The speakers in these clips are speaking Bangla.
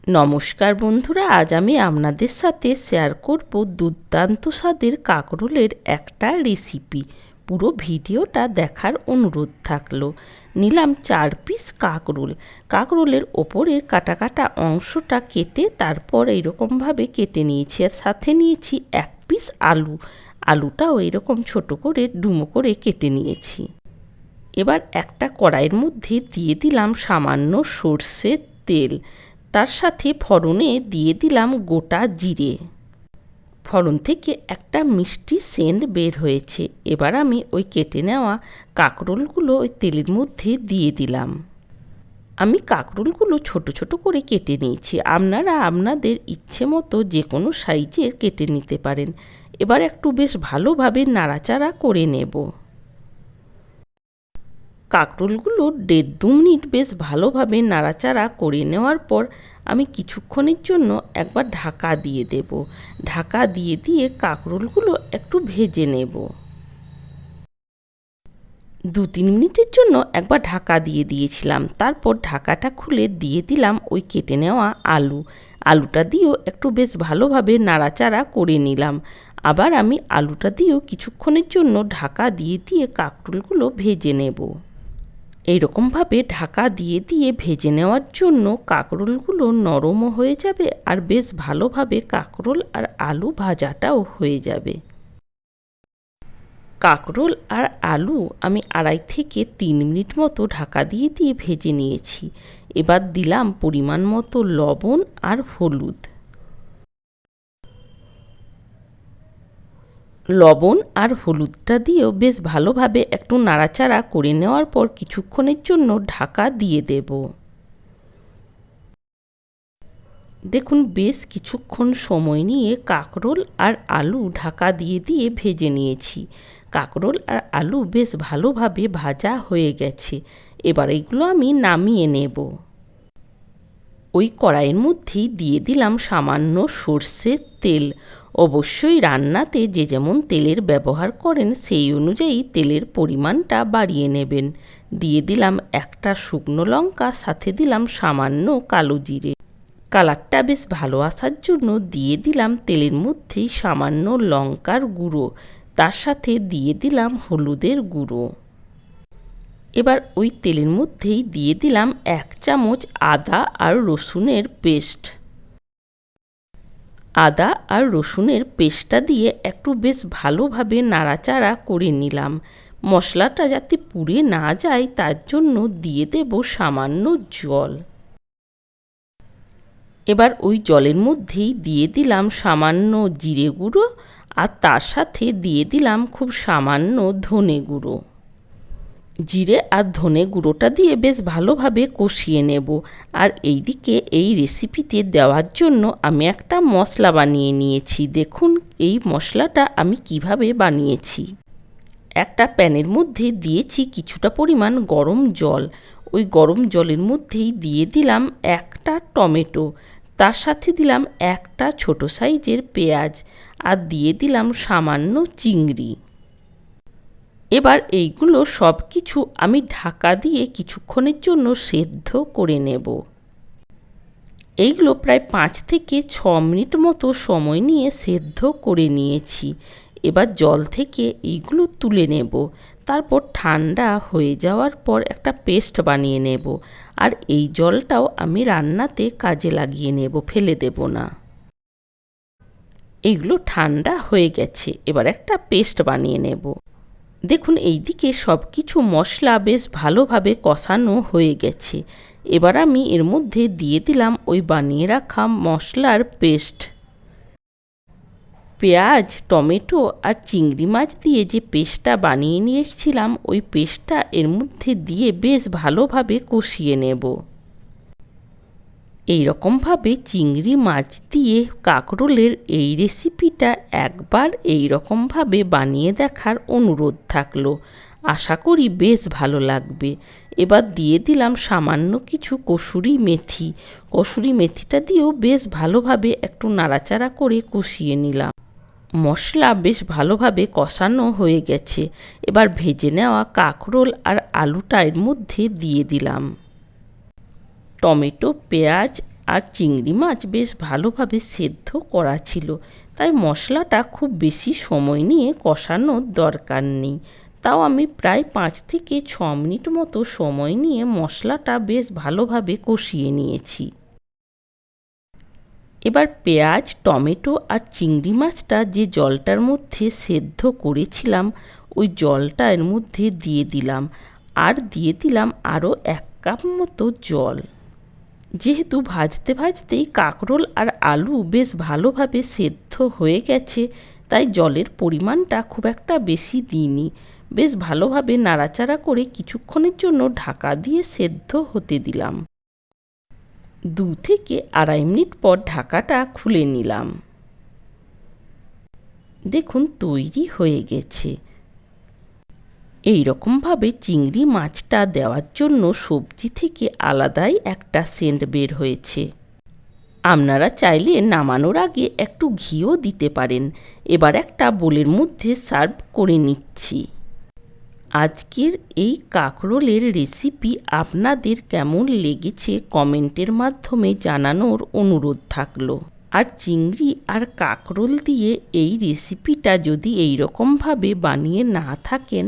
নমস্কার বন্ধুরা, আজ আমি আপনাদের সাথে শেয়ার করব দুর্দান্ত স্বাদের কাঁকরোলের একটা রেসিপি। পুরো ভিডিওটা দেখার অনুরোধ থাকলো। নিলাম 4 পিস কাঁকরোল। কাঁকরোলের ওপরের কাটা কাটা অংশটা কেটে তারপর এইরকমভাবে কেটে নিয়েছি, আর সাথে নিয়েছি 1 পিস আলু। আলুটাও এইরকম ছোট করে ডুমো করে কেটে নিয়েছি। এবার একটা কড়াইয়ের মধ্যে দিয়ে দিলাম সামান্য সর্ষের তেল। তার সাথে ফোড়নে দিয়ে দিলাম গোটা জিরে। ফোড়ন থেকে একটা মিষ্টি সেন্ট বের হয়েছে। এবার আমি ওই কেটে নেওয়া কাঁকরোলগুলো ওই তেলের মধ্যে দিয়ে দিলাম। আমি কাঁকরোলগুলো ছোট ছোট করে কেটে নিয়েছি। আপনারা আপনাদের ইচ্ছে মতো যে কোনো সাইজের কেটে নিতে পারেন। এবার একটু বেশ ভালোভাবে নাড়াচাড়া করে নেব। কাঁকরোলগুলো 1.5-2 মিনিট বেশ ভালোভাবে নাড়াচাড়া করে নেওয়ার পর আমি কিছুক্ষণের জন্য একবার ঢাকা দিয়ে দেব। ঢাকা দিয়ে দিয়ে কাঁকরোলগুলো একটু ভেজে নেব। 2-3 মিনিটের জন্য একবার ঢাকা দিয়ে দিয়েছিলাম। তারপর ঢাকাটা খুলে দিয়ে দিলাম ওই কেটে নেওয়া আলু। আলুটা দিয়েও একটু বেশ ভালোভাবে নাড়াচাড়া করে নিলাম। আবার আমি আলুটা দিয়েও কিছুক্ষণের জন্য ঢাকা দিয়ে দিয়ে কাঁকরোলগুলো ভেজে নেব। এইরকমভাবে ঢাকা দিয়ে দিয়ে ভেজে নেওয়ার জন্য কাঁকরোলগুলো নরমও হয়ে যাবে, আর বেশ ভালোভাবে কাঁকরোল আর আলু ভাজাটাও হয়ে যাবে। কাঁকরোল আর আলু আমি 2.5 থেকে 3 মিনিট মতো ঢাকা দিয়ে দিয়ে ভেজে নিয়েছি। এবার দিলাম পরিমাণ মতো লবণ আর হলুদ। লবণ আর হলুদটা দিয়েও বেশ ভালোভাবে একটু নাড়াচাড়া করে নেওয়ার পর কিছুক্ষণের জন্য ঢাকা দিয়ে দেব। দেখুন, বেশ কিছুক্ষণ সময় নিয়ে কাঁকরোল আর আলু ঢাকা দিয়ে দিয়ে ভেজে নিয়েছি। কাঁকরোল আর আলু বেশ ভালোভাবে ভাজা হয়ে গেছে। এবার এগুলো আমি নামিয়ে নেব। ওই কড়াইয়ের মধ্যেই দিয়ে দিলাম সামান্য সর্ষের তেল। অবশ্যই রান্নাতে যে যেমন তেলের ব্যবহার করেন সেই অনুযায়ী তেলের পরিমাণটা বাড়িয়ে নেবেন। দিয়ে দিলাম একটা শুকনো লঙ্কা, সাথে দিলাম সামান্য কালো জিরে। কালারটা বেশ ভালো আসার জন্য দিয়ে দিলাম তেলের মধ্যেই সামান্য লঙ্কার গুঁড়ো। তার সাথে দিয়ে দিলাম হলুদের গুঁড়ো। এবার ওই তেলের মধ্যেই দিয়ে দিলাম 1 চামচ আদা আর রসুনের পেস্ট। আদা আর রসুনের পেস্টটা দিয়ে একটু বেশ ভালোভাবে নাড়াচাড়া করে নিলাম। মশলাটা যাতে পুড়ে না যায় তার জন্য দিয়ে দেব সামান্য জল। এবার ওই জলের মধ্যেই দিয়ে দিলাম সামান্য জিরে গুঁড়ো, আর তার সাথে দিয়ে দিলাম খুব সামান্য ধনে গুঁড়ো। জিরে আর ধনে গুঁড়োটা দিয়ে বেশ ভালোভাবে কষিয়ে নেব। আর এইদিকে এই রেসিপিতে দেওয়ার জন্য আমি একটা মশলা বানিয়ে নিয়েছি। দেখুন এই মশলাটা আমি কিভাবে বানিয়েছি। একটা প্যানের মধ্যে দিয়েছি কিছুটা পরিমাণ গরম জল। ওই গরম জলের মধ্যেই দিয়ে দিলাম একটা টমেটো। তার সাথে দিলাম একটা ছোট সাইজের পেঁয়াজ, আর দিয়ে দিলাম সামান্য চিংড়ি। এবার এইগুলো সব কিছু আমি ঢাকা দিয়ে কিছুক্ষণের জন্য সেদ্ধ করে নেব। এইগুলো প্রায় 5 থেকে 6 মিনিট মতো সময় নিয়ে সেদ্ধ করে নিয়েছি। এবার জল থেকে এইগুলো তুলে নেব। তারপর ঠান্ডা হয়ে যাওয়ার পর একটা পেস্ট বানিয়ে নেব। আর এই জলটাও আমি রান্নাতে কাজে লাগিয়ে নেব, ফেলে দেব না। এইগুলো ঠান্ডা হয়ে গেছে, এবার একটা পেস্ট বানিয়ে নেব। দেখুন এইদিকে সব কিছু মশলা বেশ ভালোভাবে কষানো হয়ে গেছে। এবার আমি এর মধ্যে দিয়ে দিলাম ওই বানিয়ে রাখা মশলার পেস্ট। পেঁয়াজ, টমেটো আর চিংড়ি মাছ দিয়ে যে পেস্টটা বানিয়ে নিয়েছিলাম ওই পেস্টটা এর মধ্যে দিয়ে বেশ ভালোভাবে কষিয়ে নেব। এই রকমভাবে চিংড়ি মাছ দিয়ে কাঁকরোলের এই রেসিপিটা একবার এই রকমভাবে বানিয়ে দেখার অনুরোধ থাকলো। আশা করি বেশ ভালো লাগবে। এবার দিয়ে দিলাম সামান্য কিছু কসুরি মেথি। কসুরি মেথিটা দিয়েও বেশ ভালোভাবে একটু নাড়াচাড়া করে কষিয়ে নিলাম। মশলা বেশ ভালোভাবে কষানো হয়ে গেছে। এবার ভেজে নেওয়া কাঁকরোল আর আলুটা এর মধ্যে দিয়ে দিলাম। টমেটো, পেঁয়াজ আর চিংড়ি মাছ বেশ ভালোভাবে সেদ্ধ করা ছিল, তাই মশলাটা খুব বেশি সময় নিয়ে কষানোর দরকার নেই। তাও আমি প্রায় 5 থেকে 6 মিনিট মতো সময় নিয়ে মশলাটা বেশ ভালোভাবে কষিয়ে নিয়েছি। এবার পেঁয়াজ, টমেটো আর চিংড়ি মাছটা যে জলটার মধ্যে সেদ্ধ করেছিলাম ওই জলটা এর মধ্যে দিয়ে দিলাম, আর দিয়ে দিলাম আরও 1 কাপ মতো জল। যেহেতু ভাজতে ভাজতেই কাঁকরোল আর আলু বেশ ভালোভাবে সেদ্ধ হয়ে গেছে, তাই জলের পরিমাণটা খুব একটা বেশি দিইনি। বেশ ভালোভাবে নাড়াচাড়া করে কিছুক্ষণের জন্য ঢাকা দিয়ে সেদ্ধ হতে দিলাম। 2 থেকে 2.5 মিনিট পর ঢাকাটা খুলে নিলাম। দেখুন তৈরি হয়ে গেছে। এই রকমভাবে চিংড়ি মাছটা দেওয়ার জন্য সবজি থেকে আলাদাই একটা সেন্ট বের হয়েছে। আপনারা চাইলে নামানোর আগে একটু ঘিও দিতে পারেন। এবার একটা বোলের মধ্যে সার্ভ করে নিচ্ছি। আজকের এই কাঁকরোলের রেসিপি আপনাদের কেমন লেগেছে কমেন্টের মাধ্যমে জানানোর অনুরোধ থাকলো। আর চিংড়ি আর কাঁকরোল দিয়ে এই রেসিপিটা যদি এই রকমভাবে বানিয়ে না থাকেন,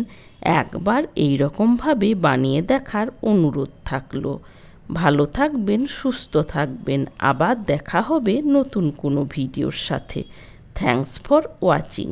একবার এই রকমভাবে বানিয়ে দেখার অনুরোধ থাকলো। ভালো থাকবেন, সুস্থ থাকবেন। আবার দেখা হবে নতুন কোনো ভিডিওর সাথে। Thanks for watching.